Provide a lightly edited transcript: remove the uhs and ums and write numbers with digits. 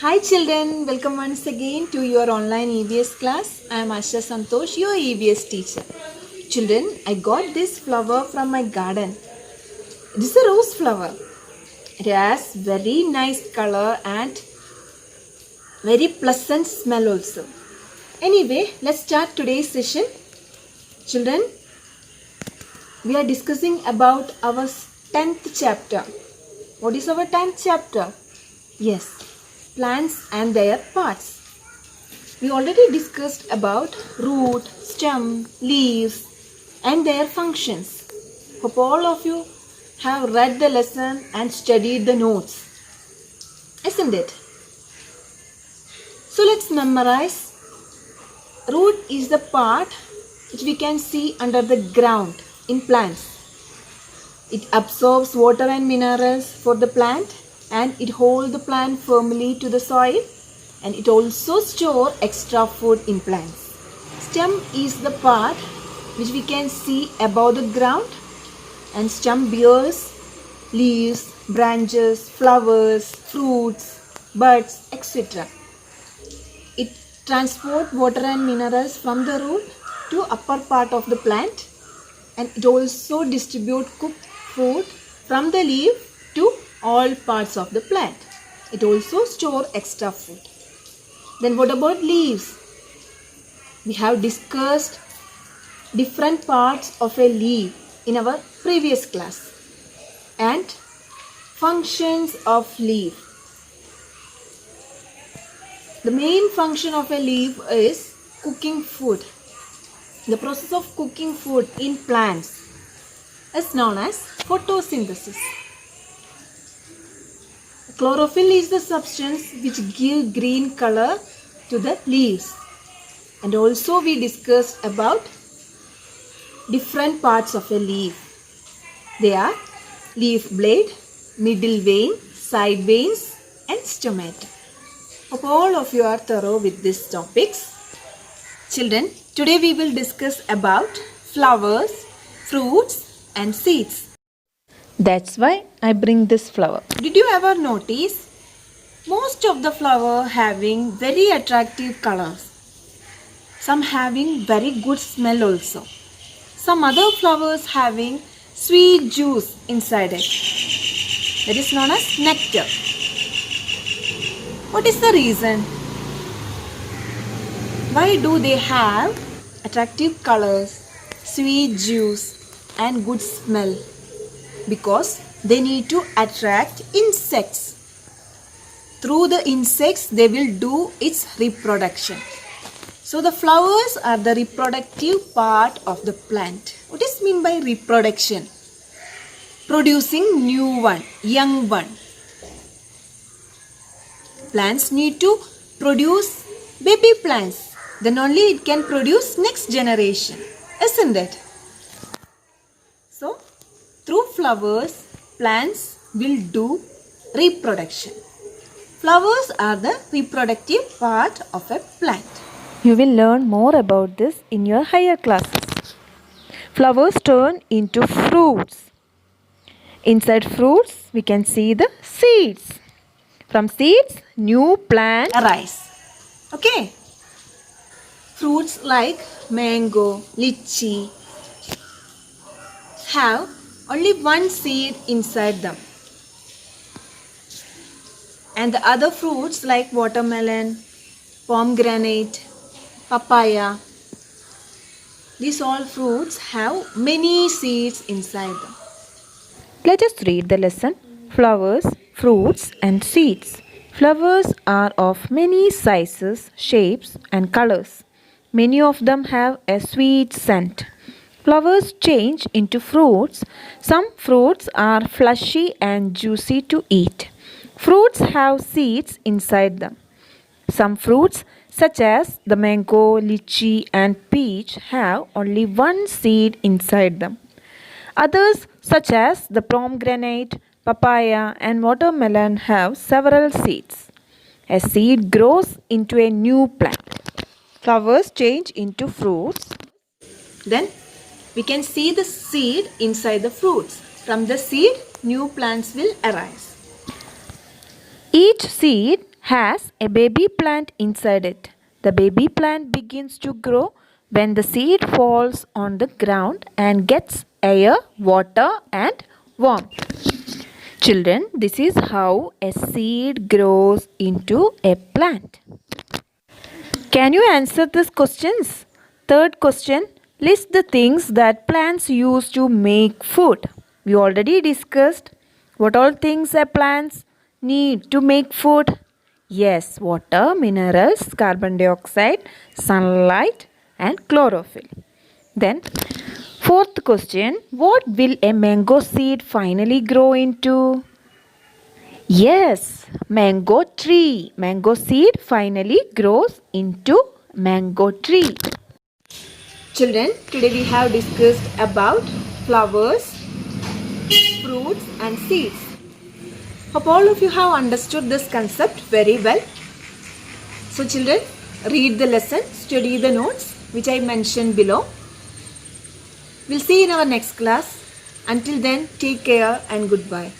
Hi children, welcome once again to your online EVS class. I am Asha Santosh, your EVS teacher. Children, I got this flower from my garden. It is a rose flower. It has very nice color and very pleasant smell also. Anyway, let's start today's session. Children, we are discussing about our 10th chapter. What is our 10th chapter? Yes, plants and their parts. We already discussed about root, stem, leaves and their functions. Hope all of you have read the lesson and studied the notes. Isn't it? So let's memorize. Root is the part which we can see under the ground in plants. It absorbs water and minerals for the plant and it holds the plant firmly to the soil, and it also stores extra food in plants. Stem is the part which we can see above the ground, and stem bears leaves, branches, flowers, fruits, buds, etc. It transports water and minerals from the root to upper part of the plant, and it also distributes cooked food from the leaf to all parts of the plant. It also stores extra food. Then what about leaves? We have discussed different parts of a leaf in our previous class and functions of leaf. The main function of a leaf is cooking food. The process of cooking food in plants is known as photosynthesis. Chlorophyll is the substance which gives green color to the leaves. And also we discussed about different parts of a leaf. They are leaf blade, middle vein, side veins and stomata. Hope all of you are thorough with these topics. Children, today we will discuss about flowers, fruits and seeds. That's why I bring this flower. Did you ever notice most of the flower having very attractive colors? Some having very good smell also. Some other flowers having sweet juice inside it. That is known as nectar. What is the reason? Why do they have attractive colors, sweet juice and good smell? Because they need to attract insects. Through the insects they will do its reproduction. So the flowers are the reproductive part of the plant. What is mean by reproduction? Producing new one, young one. Plants need to produce baby plants. Then only it can produce next generation. Isn't it? So, through flowers, plants will do reproduction. Flowers are the reproductive part of a plant. You will learn more about this in your higher classes. Flowers turn into fruits. Inside fruits, we can see the seeds. From seeds, new plants arise. Okay. Fruits like mango, lychee have only one seed inside them. And the other fruits like watermelon, pomegranate, papaya, these all fruits have many seeds inside them. Let us read the lesson. Flowers, fruits and seeds. Flowers are of many sizes, shapes and colors. Many of them have a sweet scent. Flowers change into fruits. Some fruits are fleshy and juicy to eat. Fruits have seeds inside them. Some fruits such as the mango, lychee and peach have only one seed inside them. Others such as the pomegranate, papaya and watermelon have several seeds. A seed grows into a new plant. Flowers change into fruits. Then we can see the seed inside the fruits. From the seed, new plants will arise. Each seed has a baby plant inside it. The baby plant begins to grow when the seed falls on the ground and gets air, water, and warmth. Children, this is how a seed grows into a plant. Can you answer these questions? Third question, list the things that plants use to make food. We already discussed what all things a plants need to make food. Yes, water, minerals, carbon dioxide, sunlight and chlorophyll. Then fourth question, what will a mango seed finally grow into? Yes, mango tree. Mango seed finally grows into mango tree. Children, today we have discussed about flowers, fruits and seeds. Hope all of you have understood this concept very well. So children, read the lesson, study the notes which I mentioned below. We'll see you in our next class. Until then, take care and goodbye.